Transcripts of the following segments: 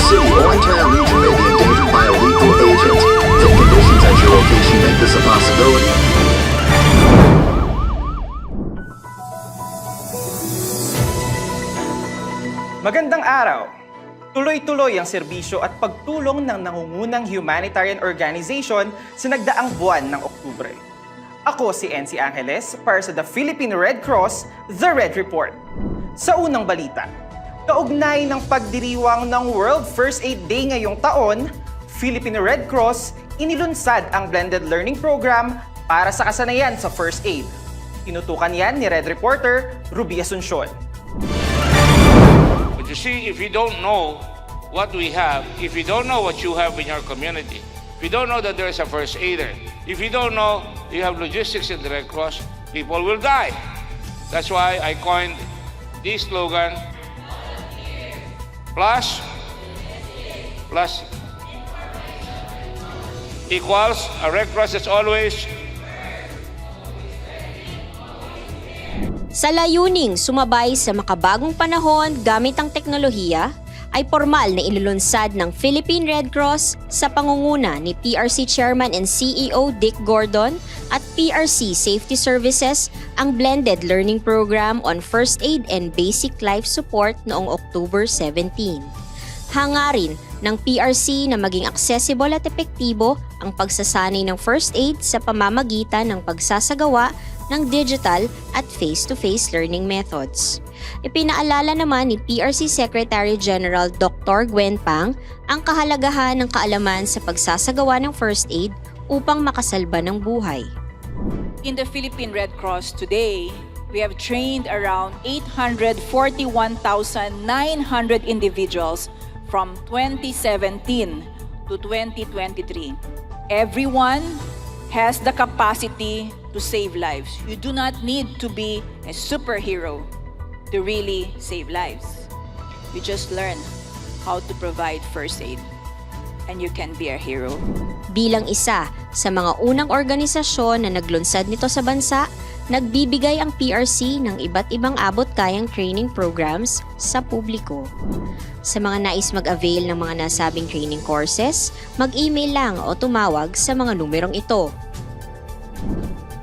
city or entire region may be endangered by a lethal agent. If conditions at your location make this a possibility, Magandang araw! Tuloy-tuloy ang serbisyo at pagtulong ng nangungunang humanitarian organization sa nagdaang buwan ng Oktubre. Ako si NC Angeles para sa The Philippine Red Cross, The Red Report. Sa unang balita, kaugnay ng pagdiriwang ng World First Aid Day ngayong taon, Philippine Red Cross inilunsad ang blended learning program para sa kasanayan sa first aid. Tinutukan yan ni Red Reporter Ruby Asuncion. You see, if you don't know what we have, if you don't know what you have in your community, if you don't know that there is a first aider, if you don't know you have logistics in the Red Cross, people will die. That's why I coined this slogan, plus equals a Red Cross that's always. Sa layuning sumabay sa makabagong panahon gamit ang teknolohiya, ay formal na ilulunsad ng Philippine Red Cross sa pangunguna ni PRC Chairman and CEO Dick Gordon at PRC Safety Services ang Blended Learning Program on First Aid and Basic Life Support noong October 17. Hangarin ng PRC na maging accessible at epektibo ang pagsasanay ng first aid sa pamamagitan ng pagsasagawa ng digital at face-to-face learning methods. Ipinaalala naman ni PRC Secretary General Dr. Gwen Pang ang kahalagahan ng kaalaman sa pagsasagawa ng first aid upang makasalba ng buhay. In the Philippine Red Cross today, we have trained around 841,900 individuals from 2017 to 2023. Everyone has the capacity to save lives. You do not need to be a superhero to really save lives. You just learn how to provide first aid and you can be a hero. Bilang isa sa mga unang organisasyon na naglunsad nito sa bansa, nagbibigay ang PRC ng iba't ibang abot-kayang training programs sa publiko. Sa mga nais mag-avail ng mga nasabing training courses, mag-email lang o tumawag sa mga numerong ito.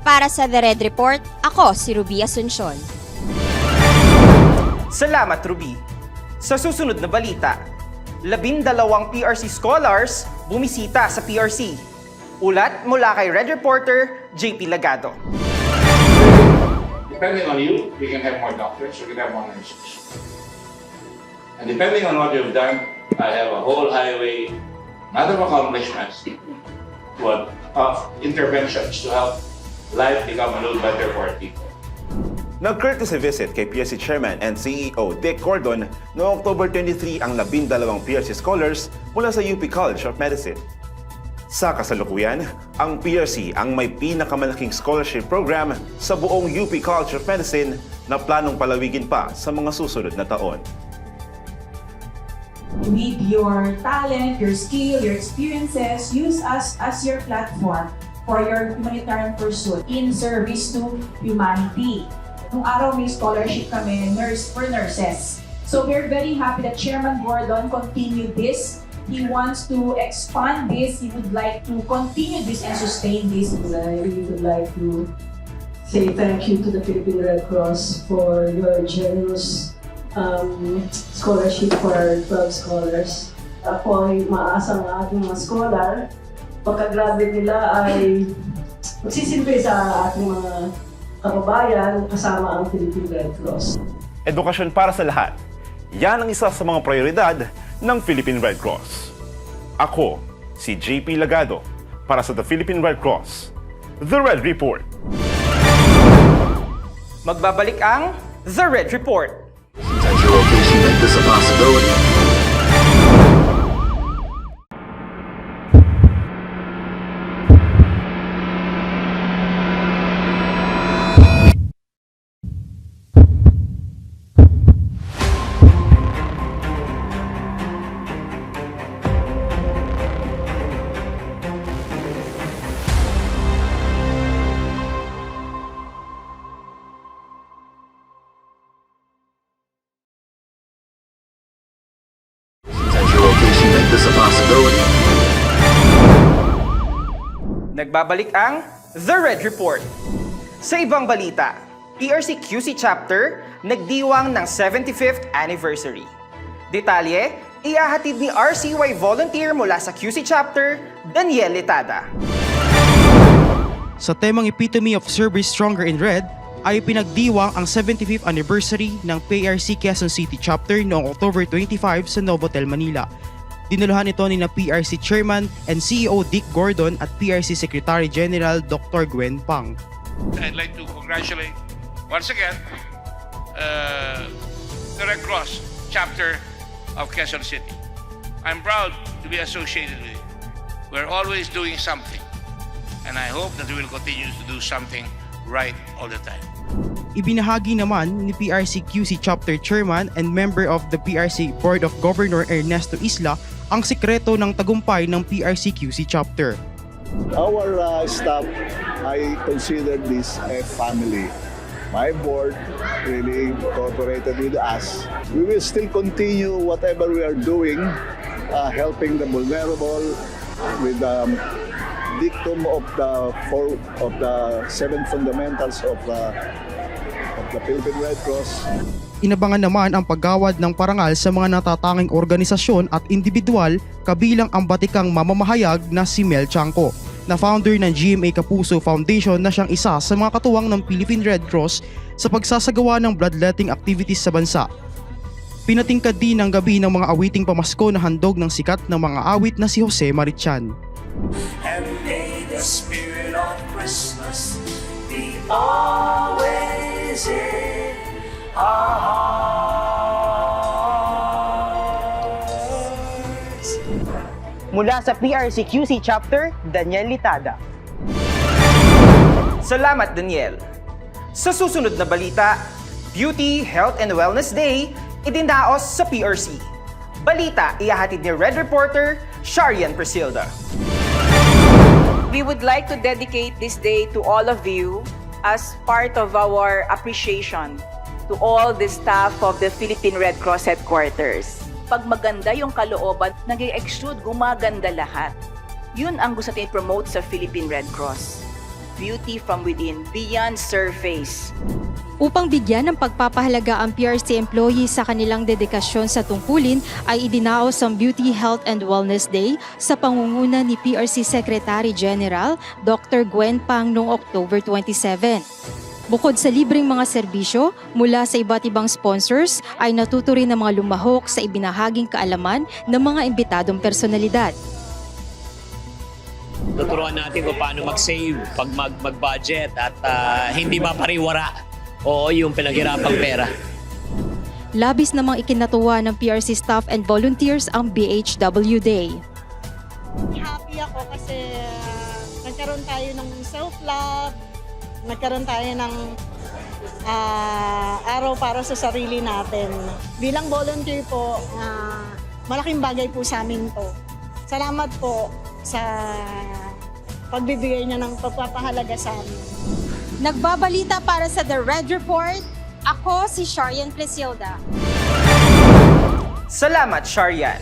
Para sa The Red Report, ako si Ruby Asuncion. Salamat, Ruby! Sa susunod na balita, 12 PRC scholars bumisita sa PRC. Ulat mula kay Red Reporter JP Lagado. Depending on you, we can have more doctors, we can have more nurses. And depending on what you've done, I have a whole highway, not of accomplishments, but of interventions to help life become a little better for our people. Nag-courtesy visit kay PRC Chairman and CEO Dick Gordon noong October 23 ang 12 PRC scholars mula sa UP College of Medicine. Sa kasalukuyan, ang PRC ang may pinakamalaking scholarship program sa buong UP College of Medicine na planong palawigin pa sa mga susunod na taon. With your talent, your skill, your experiences, use us as your platform for your humanitarian pursuit in service to humanity. Nung araw may scholarship kami, for nurses. So we're very happy that Chairman Gordon continued this. He wants to expand this. He would like to continue this and sustain this. I really would like to say thank you to the Philippine Red Cross for your generous scholarship for our 12 scholars. Ako ay maasa ng ating mga scholar. Pagka-graduate nila ay magsisilbi sa ating mga kababayan kasama ang Philippine Red Cross. Edukasyon para sa lahat. Yan ang isa sa mga prioridad ng Philippine Red Cross. Ako, si JP Lagado, para sa The Philippine Red Cross, The Red Report. Magbabalik ang The Red Report. at your location make this a possibility. this a possibility? Nagbabalik ang The Red Report. Sa ibang balita, PRC QC Chapter nagdiwang ng 75th anniversary. Detalye, ihahatid ni RCY volunteer mula sa QC Chapter, Daniel Litada. Sa temang Epitome of Service Stronger in Red, ay pinagdiwang ang 75th anniversary ng PRC Quezon City Chapter noong October 25 sa Novotel, Manila. Dinuluhan ito ni na PRC Chairman and CEO Dick Gordon at PRC Secretary General Dr. Gwen Pang. I'd like to congratulate once again the Red Cross chapter of Quezon City. I'm proud to be associated with it. We're always doing something, and I hope that we will continue to do something right all the time. Ibinahagi naman ni PRC QC Chapter Chairman and member of the PRC Board of Governor Ernesto Isla ang sekreto ng tagumpay ng PRC QC Chapter. Our staff, I consider this a family. My board really cooperated with us. We will still continue whatever we are doing, helping the vulnerable with the dictum of the 7 fundamentals of the Philippine Red Cross. Inabangan naman ang paggawad ng parangal sa mga natatanging organisasyon at individual kabilang ang batikang mamamahayag na si Mel Chanco, na founder ng GMA Kapuso Foundation na siyang isa sa mga katuwang ng Philippine Red Cross sa pagsasagawa ng bloodletting activities sa bansa. Pinatingkad din ng gabi ng mga awiting pamasko na handog ng sikat ng mga awit na si Jose Marichan. And may the spirit of Christmas be always in our hearts. Mula sa PRC QC Chapter, Daniel Litada. Salamat, Daniel. Sa susunod na balita, Beauty, Health and Wellness Day idinaos sa PRC. Balita ihahatid ni Red Reporter, Sharian Presilda. We would like to dedicate this day to all of you as part of our appreciation to all the staff of the Philippine Red Cross Headquarters. Pag maganda yung kalooban, nag-i-extrude, gumaganda lahat. Yun ang gusto natin promote sa Philippine Red Cross. Beauty from within, beyond surface. Upang bigyan ng pagpapahalaga ang PRC employees sa kanilang dedikasyon sa tungkulin, ay idinaos ang Beauty, Health and Wellness Day sa pangunguna ni PRC Secretary General Dr. Gwen Pang noong October 27. Bukod sa libreng mga serbisyo mula sa iba't ibang sponsors, ay natuto rin ng mga lumahok sa ibinahaging kaalaman ng mga imbitadong personalidad. Tuturuan natin kung paano mag-save pag mag-budget at hindi mapariwara. Oo, yung pinaghirapang pera. Labis namang ikinatuwa ng PRC staff and volunteers ang BHW Day. Happy ako kasi nagkaroon tayo ng self-love, nagkaroon tayo ng araw para sa sarili natin. Bilang volunteer po, malaking bagay po sa amin to. Salamat po sa pagbibigay niya ng pagpapahalaga sa amin. Nagbabalita para sa The Red Report, ako si Sharian Presilda. Salamat, Sharian.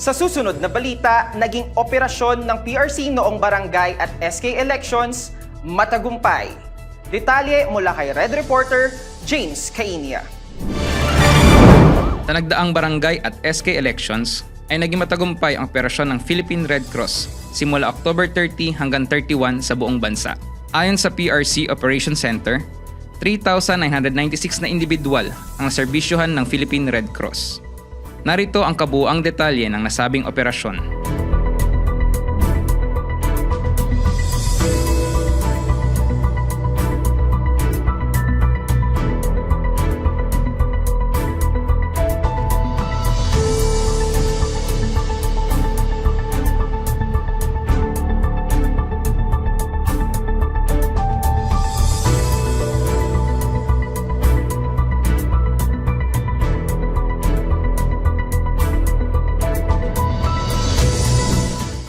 Sa susunod na balita, naging operasyon ng PRC noong barangay at SK elections, matagumpay. Detalye mula kay Red Reporter, James Cainia. Sa nagdaang barangay at SK elections, ay naging matagumpay ang operasyon ng Philippine Red Cross simula October 30 hanggang 31 sa buong bansa. Ayon sa PRC Operation Center, 3,996 na individual ang naserbisyohan ng Philippine Red Cross. Narito ang kabuuang detalye ng nasabing operasyon.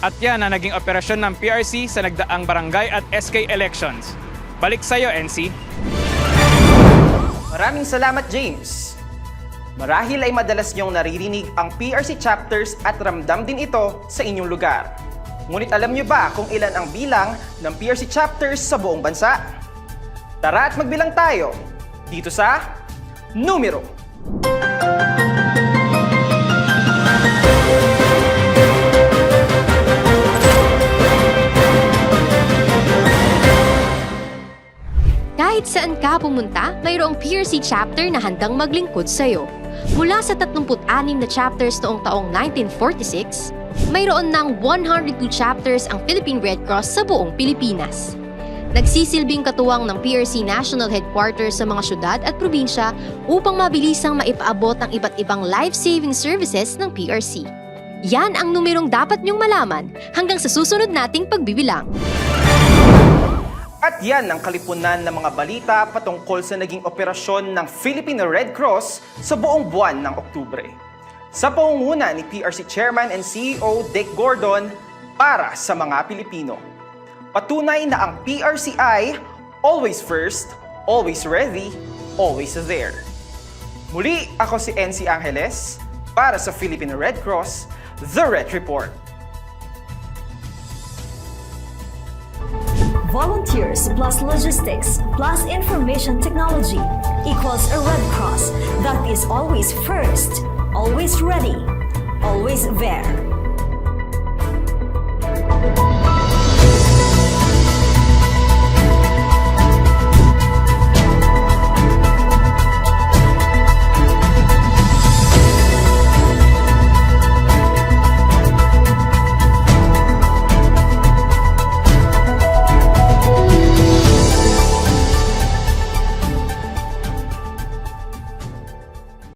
At yan ang naging operasyon ng PRC sa nagdaang barangay at SK elections. Balik sa'yo, NC. Maraming salamat, James. Marahil ay madalas niyong naririnig ang PRC chapters at ramdam din ito sa inyong lugar. Ngunit alam niyo ba kung ilan ang bilang ng PRC chapters sa buong bansa? Tara at magbilang tayo dito sa Numero. Kahit saan ka pumunta, mayroong PRC chapter na handang maglingkod sa'yo. Mula sa 36 na chapters noong taong 1946, mayroon ng 102 chapters ang Philippine Red Cross sa buong Pilipinas. Nagsisilbing katuwang ng PRC National Headquarters sa mga syudad at probinsya upang mabilisang maipaabot ang iba't ibang life-saving services ng PRC. Yan ang numerong dapat niyong malaman hanggang sa susunod nating pagbibilang. At yan ang kalipunan ng mga balita patungkol sa naging operasyon ng Philippine Red Cross sa buong buwan ng Oktubre. Sa pangunguna ni PRC Chairman and CEO Dick Gordon para sa mga Pilipino. Patunay na ang PRC ay always first, always ready, always there. Muli ako si NC Angeles para sa Philippine Red Cross, The Red Report. Volunteers plus logistics plus information technology equals a Red Cross that is always first, always ready, always there.